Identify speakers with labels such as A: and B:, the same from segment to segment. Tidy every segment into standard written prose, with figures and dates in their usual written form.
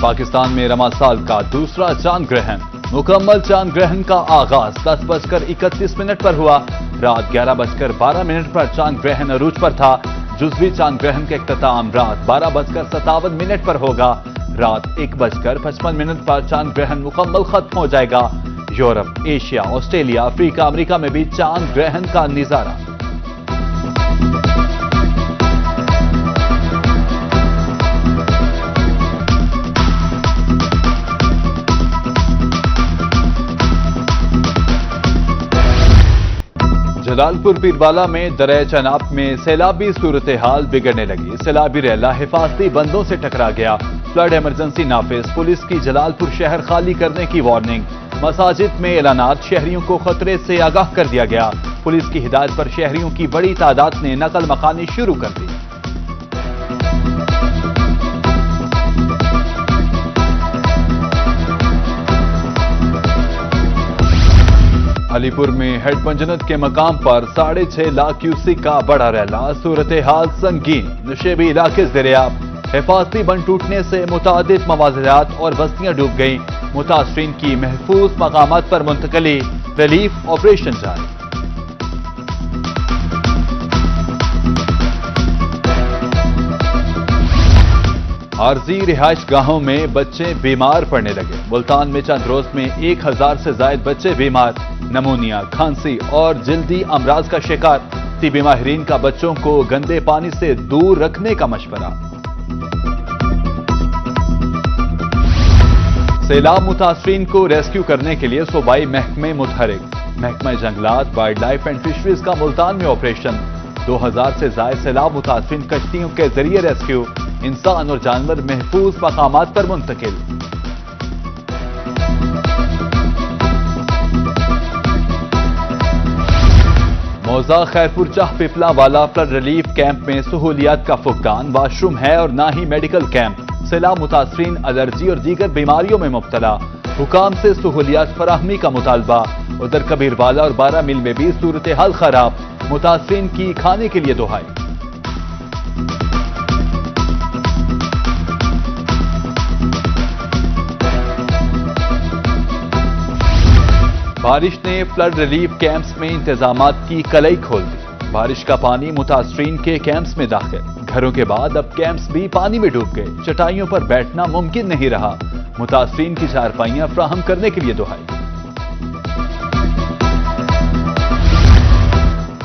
A: پاکستان میں رواں سال کا دوسرا چاند گرہن، مکمل چاند گرہن کا آغاز 10:31 پر ہوا۔ رات 11:12 پر چاند گرہن عروج پر تھا۔ جزوی چاند گرہن کا اختتام رات 12:57 پر ہوگا۔ رات 1:55 پر چاند گرہن مکمل ختم ہو جائے گا۔ یورپ، ایشیا، آسٹریلیا، افریقہ، امریکہ میں بھی چاند گرہن کا نظارہ۔ جلال پور پیروالا میں دریا چناب میں سیلابی صورتحال بگڑنے لگی۔ سیلابی ریلا حفاظتی بندوں سے ٹکرا گیا۔ فلڈ ایمرجنسی نافذ، پولیس کی جلال پور شہر خالی کرنے کی وارننگ۔ مساجد میں اعلانات، شہریوں کو خطرے سے آگاہ کر دیا گیا۔ پولیس کی ہدایت پر شہریوں کی بڑی تعداد نے نقل مکانی شروع کر دی۔ علی پور میں ہیڈ پنجنت کے مقام پر 6.5 لاکھ کیوسک کا بڑا ریلا، صورتحال سنگین، نشیبی علاقے زیریاب۔ حفاظتی بند ٹوٹنے سے متعدد مواضعات اور بستیاں ڈوب گئیں۔ متاثرین کی محفوظ مقامات پر منتقلی، ریلیف آپریشن جاری۔ عارضی رہائش گاہوں میں بچے بیمار پڑنے لگے۔ ملتان میں چند روز میں 1000 سے زائد بچے بیمار، نمونیا، کھانسی اور جلدی امراض کا شکار۔ طبی ماہرین کا بچوں کو گندے پانی سے دور رکھنے کا مشورہ۔ سیلاب متاثرین کو ریسکیو کرنے کے لیے صوبائی محکمے متحرک۔ محکمہ جنگلات، وائلڈ لائف اینڈ فشریز کا ملتان میں آپریشن۔ 2000 سے زائد سیلاب متاثرین کشتیوں کے ذریعے ریسکیو، انسان اور جانور محفوظ مقامات پر منتقل۔ موضع خیرپور چاہ پپلا والا فلڈ ریلیف کیمپ میں سہولیات کا فقدان، واش روم ہے اور نہ ہی میڈیکل کیمپ۔ سیلاب متاثرین الرجی اور دیگر بیماریوں میں مبتلا، حکام سے سہولیات فراہمی کا مطالبہ۔ ادھر کبیر والا اور 12 میل میں بھی صورتحال خراب، متاثرین کی کھانے کے لیے دہائی۔ بارش نے فلڈ ریلیف کیمپس میں انتظامات کی کلئی کھول دی۔ بارش کا پانی متاثرین کے کیمپس میں داخل، گھروں کے بعد اب کیمپس بھی پانی میں ڈوب گئے۔ چٹائیوں پر بیٹھنا ممکن نہیں رہا، متاثرین کی چارپائیاں فراہم کرنے کے لیے دہائی۔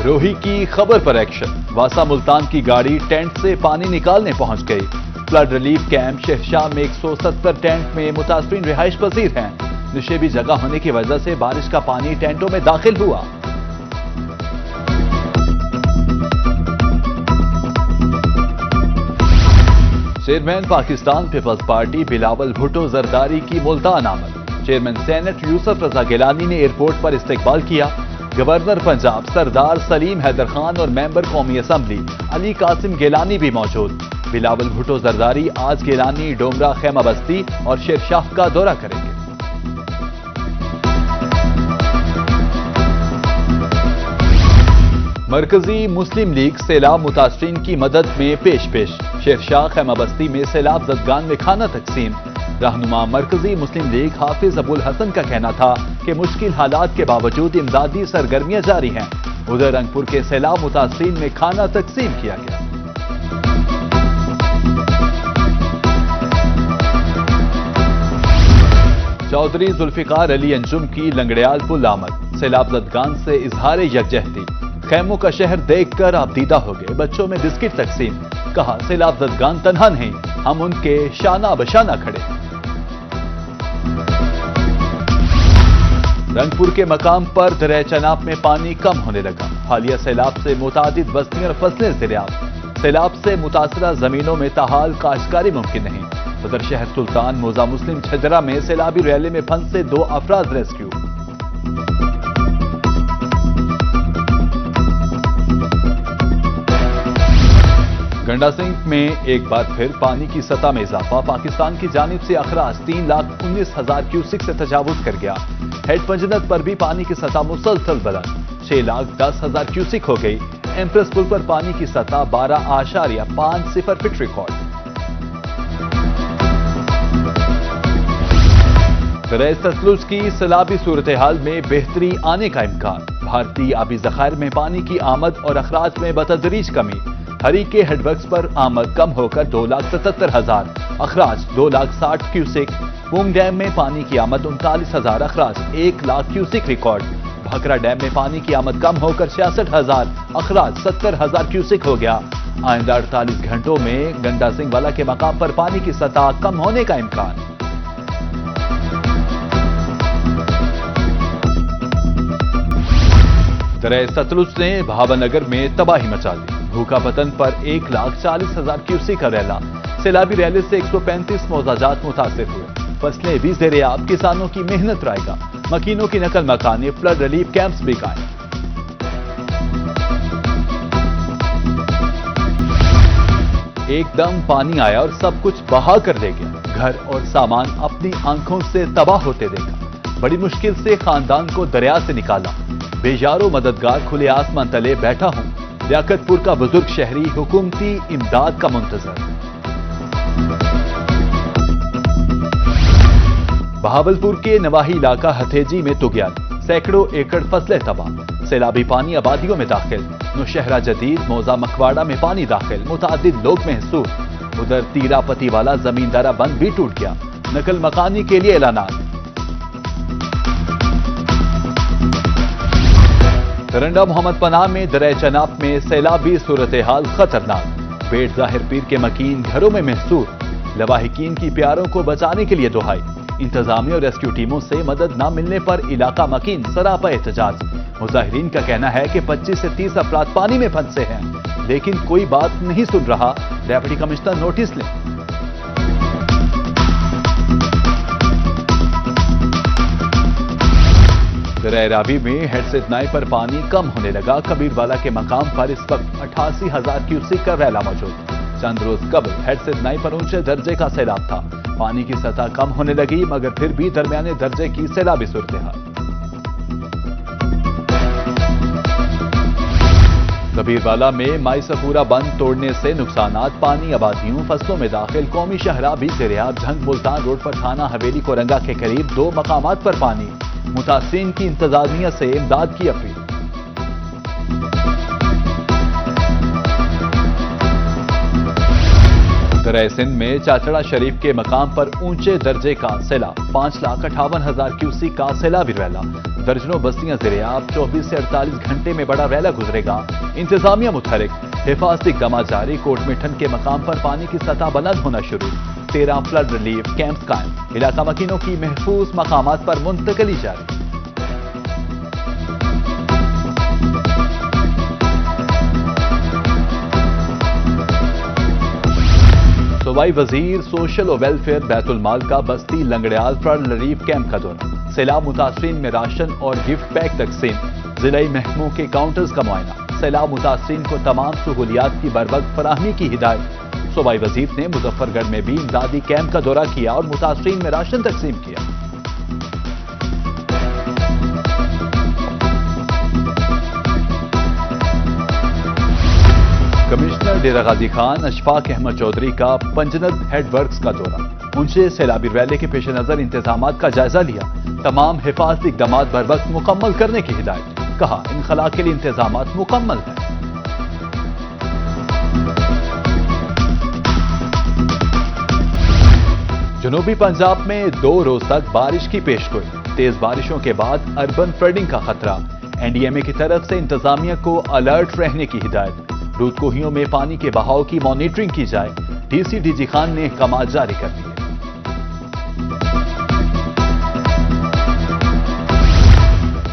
A: روہی کی خبر پر ایکشن، واسا ملتان کی گاڑی ٹینٹ سے پانی نکالنے پہنچ گئی۔ فلڈ ریلیف کیمپ شہشاہ میں 170 ٹینٹ میں متاثرین رہائش پذیر ہیں۔ نشیبی جگہ ہونے کی وجہ سے بارش کا پانی ٹینٹوں میں داخل ہوا۔ چیئرمین پاکستان پیپلز پارٹی بلاول بھٹو زرداری کی ملتان آمد۔ چیئرمین سینٹ یوسف رضا گیلانی نے ایئرپورٹ پر استقبال کیا۔ گورنر پنجاب سردار سلیم حیدر خان اور ممبر قومی اسمبلی علی قاسم گیلانی بھی موجود۔ بلاول بھٹو زرداری آج گیلانی، ڈومرا، خیمہ بستی اور شیرشاہ کا دورہ کریں گے۔ مرکزی مسلم لیگ سیلاب متاثرین کی مدد میں پیش۔ شیرشاہ، خیمہ بستی میں سیلاب زدگان میں کھانا تقسیم۔ رہنما مرکزی مسلم لیگ حافظ ابو الحسن کا کہنا تھا کہ مشکل حالات کے باوجود امدادی سرگرمیاں جاری ہیں۔ ادھر رنگپور کے سیلاب متاثرین میں کھانا تقسیم کیا گیا۔ چودھری ذوالفقار علی انجم کی لنگڑیال پل آمد۔ سیلاب زدگان سے اظہار یکجہتی، خیموں کا شہر دیکھ کر آپ دیدہ ہو گئے، بچوں میں بسکٹ تقسیم۔ کہا سیلاب زدگان تنہا نہیں، ہم ان کے شانہ بشانہ کھڑے۔ رنگپور کے مقام پر دریا چناب میں پانی کم ہونے لگا۔ حالیہ سیلاب سے متعدد بستیاں اور فصلیں زیریاب۔ سیلاب سے متاثرہ زمینوں میں تاحال کاشتکاری ممکن نہیں۔ ادھر شہر سلطان موزہ مسلم چھجرا میں سیلابی ریلے میں پھنسے 2 افراد ریسکیو۔ گنڈا سنگھ میں ایک بار پھر پانی کی سطح میں اضافہ، پاکستان کی جانب سے اخراج 3,19,000 کیوسک سے تجاوز کر گیا۔ ہیڈ پنجنت پر بھی پانی کی سطح مسلسل بلند، 6,10,000 کیوسک ہو گئی۔ ایمپریس پل پر پانی کی سطح 12.50 فٹ ریکارڈ۔ دریا ستلج کی سیلابی صورتحال میں بہتری آنے کا امکان، بھارتی آبی ذخائر میں پانی کی آمد اور اخراج میں بتدریج کمی، ہری کے ہیڈ ورکس پر آمد کم ہو کر 2,77,000، اخراج 2,60,000 کیوسک، پونگ ڈیم میں پانی کی آمد 39,000، اخراج 1,00,000 کیوسک ریکارڈ، بھکرا ڈیم میں پانی کی آمد کم ہو کر 66,000، اخراج 70,000 کیوسک ہو گیا۔ آئندہ 48 گھنٹوں میں گنڈا سنگھ والا کے مقام پر پانی کی سطح کم ہونے کا امکان۔ دریا ستلج نے بھاون نگر میں تباہی مچا دی، بھوکا پتن پر 1,40,000 کیوسک کا ریلا، سیلابی ریلے سے 135 موضاجات متاثر ہوئے، فصلیں بھی زیر آب، کسانوں کی محنت رائے گا، مکینوں کی نقل مکانی، فلڈ ریلیف کیمپس بھی قائم۔ ایک دم پانی آیا اور سب کچھ بہا کر لے گیا، گھر اور سامان اپنی آنکھوں سے تباہ ہوتے دیکھا، بڑی مشکل سے خاندان کو دریا سے نکالا، بے یار و مددگار کھلے آسمان تلے بیٹھا ہوں، لیاقت پور کا بزرگ شہری حکومتی امداد کا منتظر۔ بہاولپور کے نواحی علاقہ ہتھیجی میں تغیان، سینکڑوں ایکڑ فصلیں تباہ، سیلابی پانی آبادیوں میں داخل، نوشہرہ جدید موزہ مکواڑہ میں پانی داخل، متعدد لوگ محصور، ادھر تیرا پتی والا زمیندارہ بند بھی ٹوٹ گیا، نقل مکانی کے لیے اعلانات۔ رنڈا محمد پناہ میں دریا چناب میں سیلابی صورتحال خطرناک، بیٹ ظاہر پیر کے مکین گھروں میں محصور، لواحقین کی پیاروں کو بچانے کے لیے دہائی، انتظامیہ اور ریسکیو ٹیموں سے مدد نہ ملنے پر علاقہ مکین سراپا احتجاج، مظاہرین کا کہنا ہے کہ 25 سے 30 افراد پانی میں پھنسے ہیں، لیکن کوئی بات نہیں سن رہا، ڈیپٹی کمشنر نوٹس لیں۔ دریا راوی میں ہیڈسٹ نائی پر پانی کم ہونے لگا، کبیر والا کے مقام پر اس وقت 88,000 کیوسک کا ریلا موجود، چند روز قبل ہیڈسٹ نائی پر اونچے درجے کا سیلاب تھا، پانی کی سطح کم ہونے لگی مگر پھر بھی درمیانے درجے کی سیلابی صورتحال۔ کبیر والا میں مائی سفورہ بند توڑنے سے نقصانات، پانی آبادیوں فصلوں میں داخل، قومی شاہراہ بھی زیر آب، جھنگ ملتان روڈ پر تھانہ حویلی کورنگا کے قریب 2 مقامات پر پانی، متاثرین کی انتظامیہ سے امداد کی اپیل۔ دریا سندھ میں چاچڑا شریف کے مقام پر اونچے درجے کا سیلاب، 5,58,000 کیوسک کا سیلابی ریلا، درجنوں بستیاں زیر آب، 24 سے 48 گھنٹے میں بڑا ریلا گزرے گا، انتظامیہ متحرک، حفاظتی اقدامات جاری، کوٹ مٹھن کے مقام پر پانی کی سطح بلند ہونا شروع، 13 فلڈ ریلیف کیمپس قائم، علاقہ مکینوں کی محفوظ مقامات پر منتقلی جاری۔ صوبائی وزیر سوشل و ویلفیئر بیت المال کا بستی لنگڑیال فلڈ ریلیف کیمپ کا دورہ، سیلاب متاثرین میں راشن اور گفٹ پیک تقسیم، ضلعی محکموں کے کاؤنٹرز کا معائنہ، سیلاب متاثرین کو تمام سہولیات کی بروقت فراہمی کی ہدایت۔ صوبائی وزیر نے مظفر گڑھ میں بھی امدادی کیمپ کا دورہ کیا اور متاثرین میں راشن تقسیم کیا۔ کمشنر ڈیرہ غازی خان اشفاق احمد چودھری کا پنجند ہیڈ ورکس کا دورہ، اونچے سیلابی ریلے کے پیش نظر انتظامات کا جائزہ لیا، تمام حفاظتی اقدامات بروقت مکمل کرنے کی ہدایت، کہا انخلاء کے لیے انتظامات مکمل ہیں۔ جنوبی پنجاب میں 2 روز تک بارش کی پیشگوئی، تیز بارشوں کے بعد اربن فلڈنگ کا خطرہ، NDMA کی طرف سے انتظامیہ کو الرٹ رہنے کی ہدایت، دودھ کوہیوں میں پانی کے بہاؤ کی مانیٹرنگ کی جائے، DG خان نے احکامات جاری کر دیے۔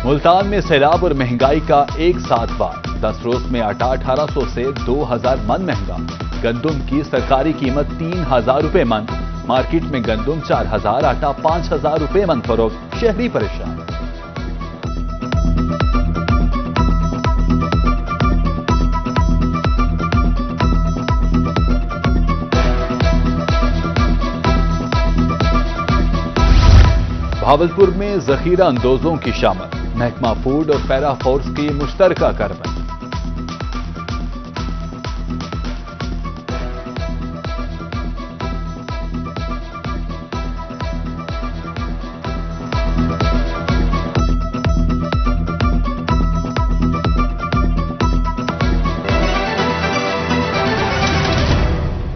A: ملتان میں سیلاب اور مہنگائی کا ایک ساتھ وار، 10 روز میں آٹا 1800 سے 2000 من مہنگا، گندم کی سرکاری قیمت 3000 روپے من، مارکیٹ میں گندم 4000، آٹا 5000 روپے من فروخت، شہری پریشان۔ بھاولپور میں ذخیرہ اندوزوں کی شامت، محکمہ فوڈ اور پیرا فورس کی مشترکہ کارروائی،